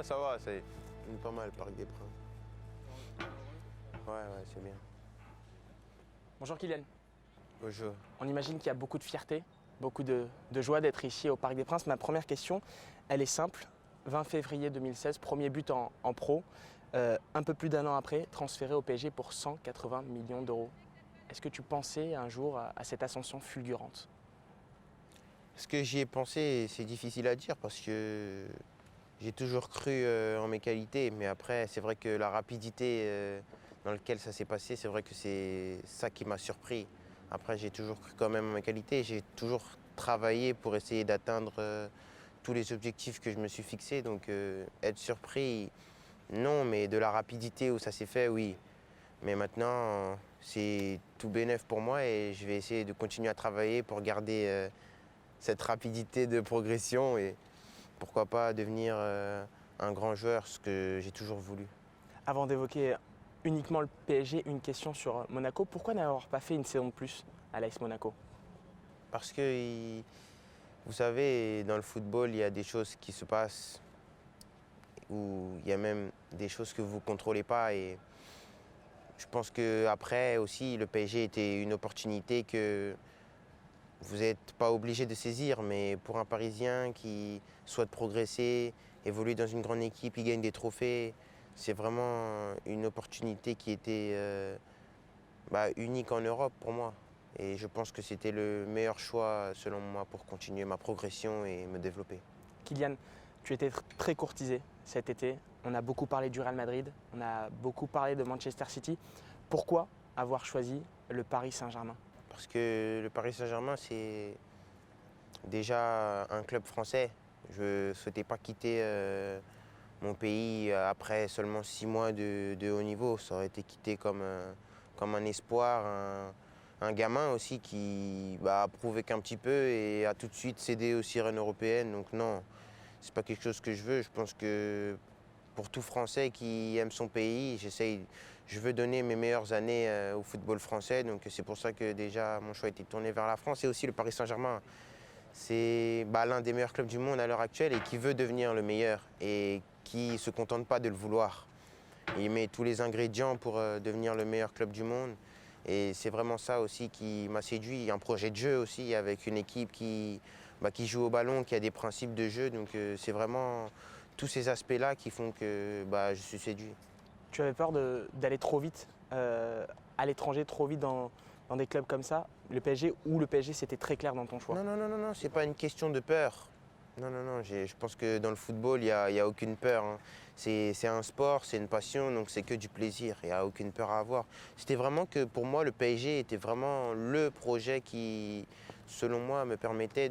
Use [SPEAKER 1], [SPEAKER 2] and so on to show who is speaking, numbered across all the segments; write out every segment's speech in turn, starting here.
[SPEAKER 1] ça va, c'est pas mal, Parc des Princes. Ouais, c'est bien.
[SPEAKER 2] Bonjour Kylian.
[SPEAKER 1] Bonjour.
[SPEAKER 2] On imagine qu'il y a beaucoup de fierté, beaucoup de joie d'être ici au Parc des Princes. Ma première question, elle est simple. 20 février 2016, premier but en pro. Un peu plus d'un an après, transféré au PSG pour 180 millions d'euros. Est-ce que tu pensais un jour à cette ascension fulgurante?
[SPEAKER 1] Ce que j'y ai pensé, c'est difficile à dire parce que j'ai toujours cru en mes qualités. Mais après, c'est vrai que la rapidité dans laquelle ça s'est passé, c'est vrai que c'est ça qui m'a surpris. Après, j'ai toujours cru quand même en mes qualités. J'ai toujours travaillé pour essayer d'atteindre tous les objectifs que je me suis fixés. Donc être surpris, non, mais de la rapidité où ça s'est fait, oui. Mais maintenant, c'est tout bénef pour moi et je vais essayer de continuer à travailler pour garder cette rapidité de progression et pourquoi pas devenir un grand joueur, ce que j'ai toujours voulu.
[SPEAKER 2] Avant d'évoquer uniquement le PSG, une question sur Monaco. Pourquoi n'avoir pas fait une saison de plus à l'AS Monaco?
[SPEAKER 1] Parce que, vous savez, dans le football, il y a des choses qui se passent où il y a même des choses que vous ne contrôlez pas. Et je pense qu'après aussi, le PSG était une opportunité que vous n'êtes pas obligé de saisir. Mais pour un Parisien qui souhaite progresser, évoluer dans une grande équipe, il gagne des trophées, c'est vraiment une opportunité qui était unique en Europe pour moi. Et je pense que c'était le meilleur choix selon moi pour continuer ma progression et me développer.
[SPEAKER 2] Kylian, tu étais très courtisé cet été. On a beaucoup parlé du Real Madrid, on a beaucoup parlé de Manchester City. Pourquoi avoir choisi le Paris Saint-Germain?
[SPEAKER 1] Parce que le Paris Saint-Germain, c'est déjà un club français. Je ne souhaitais pas quitter mon pays après seulement 6 mois de haut niveau. Ça aurait été quitté comme un espoir, un gamin aussi qui a prouvé qu'un petit peu et a tout de suite cédé aux sirènes européennes. Donc non, c'est pas quelque chose que je veux. Je pense que pour tout Français qui aime son pays, je veux donner mes meilleures années au football français. Donc c'est pour ça que déjà mon choix a été tourné vers la France et aussi le Paris Saint-Germain. C'est l'un des meilleurs clubs du monde à l'heure actuelle et qui veut devenir le meilleur et qui ne se contente pas de le vouloir. Il met tous les ingrédients pour devenir le meilleur club du monde. Et c'est vraiment ça aussi qui m'a séduit. Un projet de jeu aussi avec une équipe qui joue au ballon, qui a des principes de jeu. Donc c'est vraiment tous ces aspects-là qui font que je suis séduit.
[SPEAKER 2] Tu avais peur d'aller trop vite à l'étranger, trop vite dans des clubs comme ça, le PSG, ou le PSG c'était très clair dans ton choix?
[SPEAKER 1] Non, c'est pas une question de peur. Non, je pense que dans le football, il n'y a aucune peur. Hein. C'est un sport, c'est une passion, donc c'est que du plaisir. Il n'y a aucune peur à avoir. C'était vraiment que pour moi, le PSG était vraiment le projet qui, selon moi, me permettait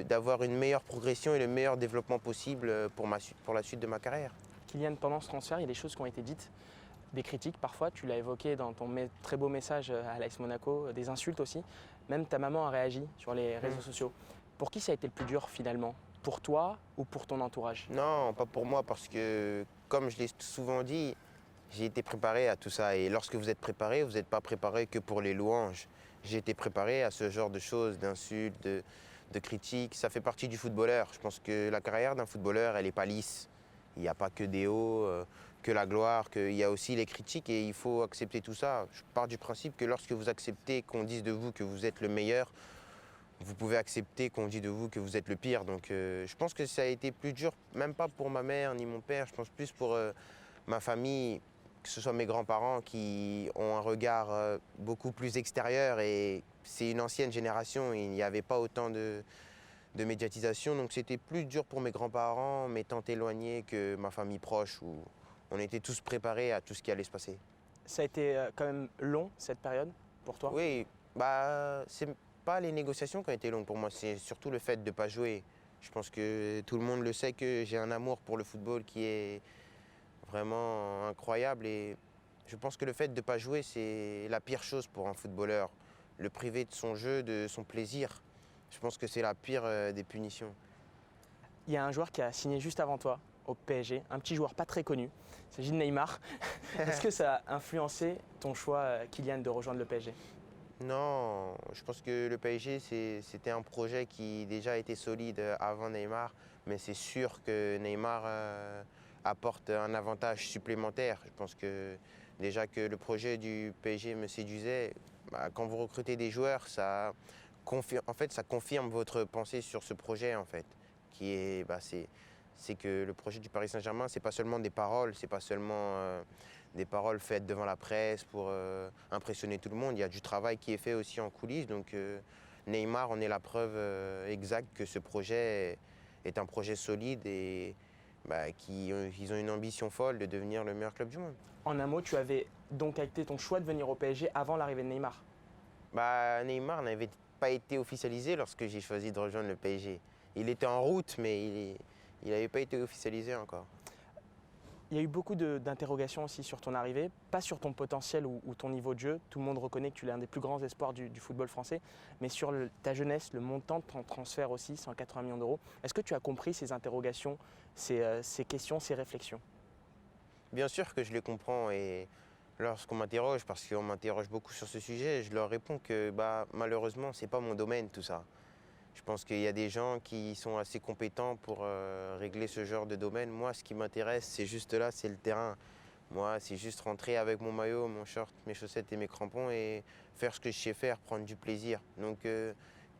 [SPEAKER 1] d'avoir une meilleure progression et le meilleur développement possible pour la suite de ma carrière.
[SPEAKER 2] Kylian, pendant ce transfert, il y a des choses qui ont été dites, des critiques parfois, tu l'as évoqué dans ton très beau message à l'AS Monaco, des insultes aussi. Même ta maman a réagi sur les réseaux sociaux. Pour qui ça a été le plus dur finalement? Pour toi ou pour ton entourage?
[SPEAKER 1] Non, pas pour moi, parce que, comme je l'ai souvent dit, j'ai été préparé à tout ça. Et lorsque vous êtes préparé, vous n'êtes pas préparé que pour les louanges. J'ai été préparé à ce genre de choses, d'insultes, de critiques. Ça fait partie du footballeur. Je pense que la carrière d'un footballeur, elle n'est pas lisse. Il n'y a pas que des hauts, que la gloire, qu'il y a aussi les critiques et il faut accepter tout ça. Je pars du principe que lorsque vous acceptez qu'on dise de vous que vous êtes le meilleur, vous pouvez accepter qu'on dise de vous que vous êtes le pire. Donc je pense que ça a été plus dur, même pas pour ma mère ni mon père, je pense plus pour ma famille, que ce soit mes grands-parents qui ont un regard beaucoup plus extérieur et c'est une ancienne génération, il n'y avait pas autant de médiatisation. Donc c'était plus dur pour mes grands-parents, mes tantes éloignées que ma famille proche où on était tous préparés à tout ce qui allait se passer.
[SPEAKER 2] Ça a été quand même long cette période pour toi?
[SPEAKER 1] Oui, c'est pas les négociations qui ont été longues pour moi, c'est surtout le fait de ne pas jouer. Je pense que tout le monde le sait que j'ai un amour pour le football qui est vraiment incroyable et je pense que le fait de ne pas jouer, c'est la pire chose pour un footballeur. Le priver de son jeu, de son plaisir, je pense que c'est la pire des punitions.
[SPEAKER 2] Il y a un joueur qui a signé juste avant toi au PSG, un petit joueur pas très connu, il s'agit de Neymar. Est-ce que ça a influencé ton choix, Kylian, de rejoindre le PSG?
[SPEAKER 1] Non, je pense que le PSG, c'était un projet qui déjà était solide avant Neymar. mais c'est sûr que Neymar apporte un avantage supplémentaire. Je pense que déjà que le projet du PSG me séduisait, quand vous recrutez des joueurs, ça confirme votre pensée sur ce projet en fait, qui est, c'est que le projet du Paris Saint-Germain, c'est pas seulement des paroles, c'est pas seulement des paroles faites devant la presse pour impressionner tout le monde. Il y a du travail qui est fait aussi en coulisses. Donc Neymar en est la preuve exacte que ce projet est un projet solide et qu'ils ont une ambition folle de devenir le meilleur club du monde.
[SPEAKER 2] En un mot, tu avais donc acté ton choix de venir au PSG avant l'arrivée de Neymar.
[SPEAKER 1] Neymar n'avait pas été officialisé lorsque j'ai choisi de rejoindre le PSG. Il était en route, mais il n'avait pas été officialisé encore.
[SPEAKER 2] Il y a eu beaucoup d'interrogations aussi sur ton arrivée, pas sur ton potentiel ou ton niveau de jeu. Tout le monde reconnaît que tu es l'un des plus grands espoirs du football français, mais sur ta jeunesse, le montant de ton transfert aussi, 180 millions d'euros. Est-ce que tu as compris ces interrogations, ces questions, ces réflexions?
[SPEAKER 1] Bien sûr que je les comprends et lorsqu'on m'interroge, parce qu'on m'interroge beaucoup sur ce sujet, je leur réponds que malheureusement, ce n'est pas mon domaine tout ça. Je pense qu'il y a des gens qui sont assez compétents pour régler ce genre de domaine. Moi, ce qui m'intéresse, c'est juste là, c'est le terrain. Moi, c'est juste rentrer avec mon maillot, mon short, mes chaussettes et mes crampons et faire ce que je sais faire, prendre du plaisir. Donc, que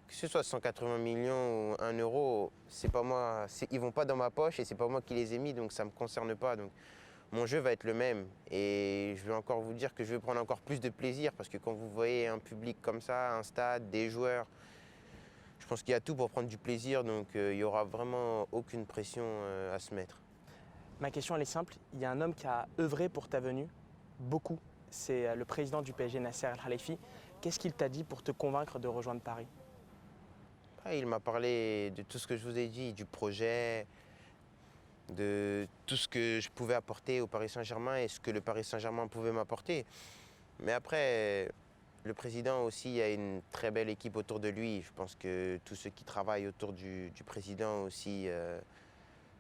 [SPEAKER 1] ce soit 180 millions ou 1 euro, c'est pas moi, ils vont pas dans ma poche et c'est pas moi qui les ai mis, donc ça me concerne pas. Donc, mon jeu va être le même et je vais encore vous dire que je vais prendre encore plus de plaisir parce que quand vous voyez un public comme ça, un stade, des joueurs, je pense qu'il y a tout pour prendre du plaisir, donc il n'y aura vraiment aucune pression à se mettre.
[SPEAKER 2] Ma question elle est simple, il y a un homme qui a œuvré pour ta venue, beaucoup, c'est le président du PSG, Nasser Al-Khelaifi. Qu'est-ce qu'il t'a dit pour te convaincre de rejoindre Paris?
[SPEAKER 1] Il m'a parlé de tout ce que je vous ai dit, du projet, de tout ce que je pouvais apporter au Paris Saint-Germain et ce que le Paris Saint-Germain pouvait m'apporter. Mais après, le président aussi a une très belle équipe autour de lui. Je pense que tous ceux qui travaillent autour du président aussi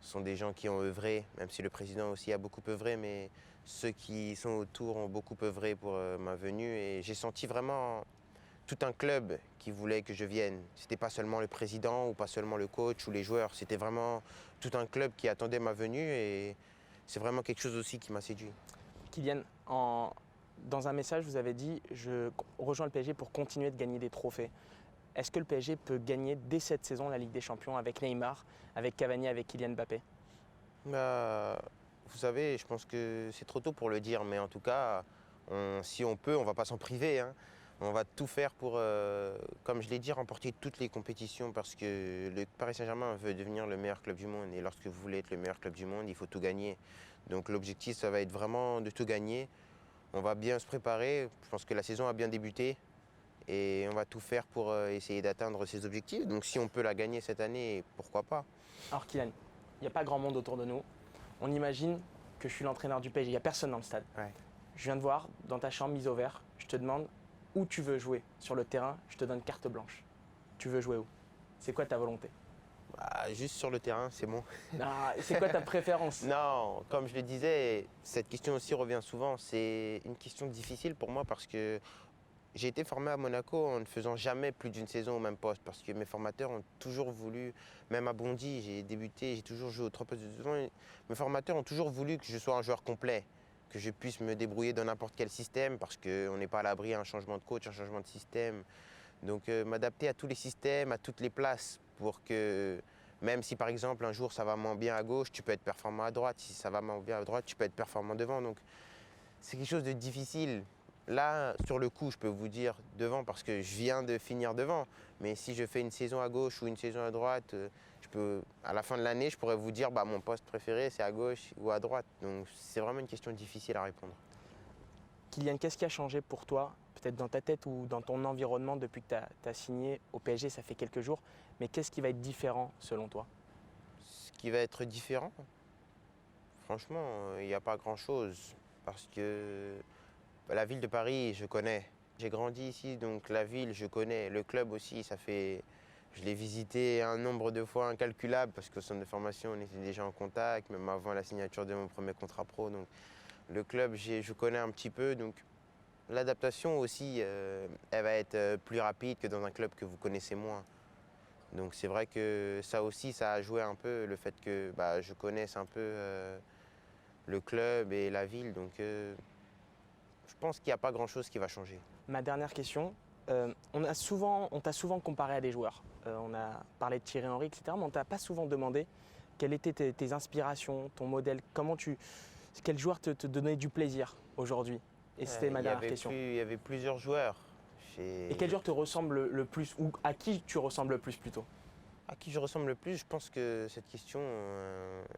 [SPEAKER 1] sont des gens qui ont œuvré, même si le président aussi a beaucoup œuvré, mais ceux qui sont autour ont beaucoup œuvré pour ma venue. Et j'ai senti vraiment tout un club qui voulait que je vienne. C'était pas seulement le président ou pas seulement le coach ou les joueurs, c'était vraiment tout un club qui attendait ma venue et c'est vraiment quelque chose aussi qui m'a séduit.
[SPEAKER 2] Kylian, dans un message, vous avez dit « Je rejoins le PSG pour continuer de gagner des trophées ». Est-ce que le PSG peut gagner dès cette saison la Ligue des Champions avec Neymar, avec Cavani, avec Kylian Mbappé?
[SPEAKER 1] Vous savez, je pense que c'est trop tôt pour le dire, mais en tout cas, si on peut, on ne va pas s'en priver, hein. On va tout faire pour, comme je l'ai dit, remporter toutes les compétitions parce que le Paris Saint-Germain veut devenir le meilleur club du monde. Et lorsque vous voulez être le meilleur club du monde, il faut tout gagner. Donc l'objectif, ça va être vraiment de tout gagner. On va bien se préparer. Je pense que la saison a bien débuté. Et on va tout faire pour essayer d'atteindre ces objectifs. Donc si on peut la gagner cette année, pourquoi pas?
[SPEAKER 2] Alors Kylian, il n'y a pas grand monde autour de nous. On imagine que je suis l'entraîneur du PSG, il n'y a personne dans le stade.
[SPEAKER 1] Ouais.
[SPEAKER 2] Je viens de voir dans ta chambre mise au vert, je te demande où tu veux jouer sur le terrain, je te donne carte blanche. Tu veux jouer où? C'est quoi ta volonté?
[SPEAKER 1] Juste sur le terrain, c'est bon.
[SPEAKER 2] C'est quoi ta préférence?
[SPEAKER 1] Non, comme je le disais, cette question aussi revient souvent. C'est une question difficile pour moi parce que j'ai été formé à Monaco en ne faisant jamais plus d'une saison au même poste parce que mes formateurs ont toujours voulu, même à Bondy, j'ai débuté, j'ai toujours joué aux 3 postes de devant. Mes formateurs ont toujours voulu que je sois un joueur complet, que je puisse me débrouiller dans n'importe quel système parce qu'on n'est pas à l'abri d'un changement de coach, un changement de système. Donc m'adapter à tous les systèmes, à toutes les places pour que même si par exemple un jour ça va moins bien à gauche, tu peux être performant à droite. Si ça va moins bien à droite, tu peux être performant devant. Donc c'est quelque chose de difficile. Là, sur le coup, je peux vous dire devant parce que je viens de finir devant. Mais si je fais une saison à gauche ou une saison à droite, à la fin de l'année, je pourrais vous dire mon poste préféré, c'est à gauche ou à droite. Donc c'est vraiment une question difficile à répondre.
[SPEAKER 2] Kylian, qu'est-ce qui a changé pour toi, peut-être dans ta tête ou dans ton environnement depuis que tu as signé au PSG, ça fait quelques jours, mais qu'est-ce qui va être différent selon toi?
[SPEAKER 1] Ce qui va être différent, franchement, il n'y a pas grand-chose parce que la ville de Paris, je connais. J'ai grandi ici, donc la ville, je connais. Le club aussi, je l'ai visité un nombre de fois incalculable parce qu'au centre de formation, on était déjà en contact, même avant la signature de mon premier contrat pro. Donc, le club, je connais un petit peu. Donc, l'adaptation aussi, elle va être plus rapide que dans un club que vous connaissez moins. Donc c'est vrai que ça aussi, ça a joué un peu le fait que je connaisse un peu le club et la ville. Donc je pense qu'il n'y a pas grand-chose qui va changer.
[SPEAKER 2] Ma dernière question, on t'a souvent comparé à des joueurs. On a parlé de Thierry Henry, etc. Mais on ne t'a pas souvent demandé quelles étaient tes inspirations, ton modèle, quel joueur te donnait du plaisir aujourd'hui. Et c'était ma dernière question.
[SPEAKER 1] Il y avait plusieurs joueurs.
[SPEAKER 2] Et quel joueur te ressemble le plus, ou à qui tu ressembles le plus plutôt?
[SPEAKER 1] À qui je ressemble le plus, je pense que cette question,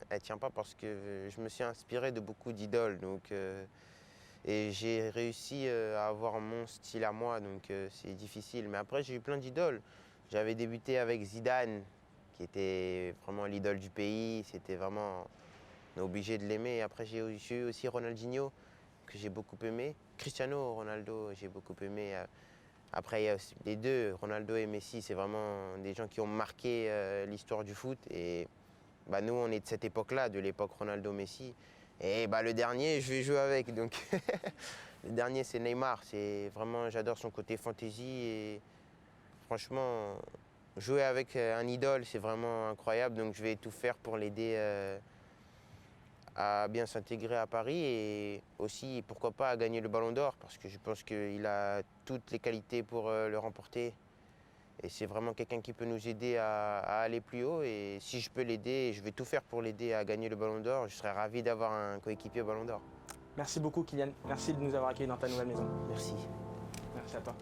[SPEAKER 1] elle ne tient pas parce que je me suis inspiré de beaucoup d'idoles. Et j'ai réussi à avoir mon style à moi, donc c'est difficile. Mais après, j'ai eu plein d'idoles. J'avais débuté avec Zidane, qui était vraiment l'idole du pays. C'était vraiment, on est obligé de l'aimer. Après, j'ai eu aussi Ronaldinho, que j'ai beaucoup aimé. Cristiano Ronaldo, j'ai beaucoup aimé. Après, il y a aussi les deux, Ronaldo et Messi, c'est vraiment des gens qui ont marqué l'histoire du foot. Et nous, on est de cette époque-là, de l'époque Ronaldo-Messi. Et le dernier, je vais jouer avec. Donc, le dernier, c'est Neymar. C'est vraiment, j'adore son côté fantaisie. Et franchement, jouer avec un idole, c'est vraiment incroyable. Donc, je vais tout faire pour l'aider à bien s'intégrer à Paris et aussi, pourquoi pas, à gagner le Ballon d'Or. Parce que je pense qu'il a toutes les qualités pour le remporter. Et c'est vraiment quelqu'un qui peut nous aider à aller plus haut. Et si je peux l'aider, je vais tout faire pour l'aider à gagner le Ballon d'Or. Je serais ravi d'avoir un coéquipier au Ballon d'Or.
[SPEAKER 2] Merci beaucoup Kylian, merci de nous avoir accueillis dans ta nouvelle maison.
[SPEAKER 1] Merci.
[SPEAKER 2] Merci à toi.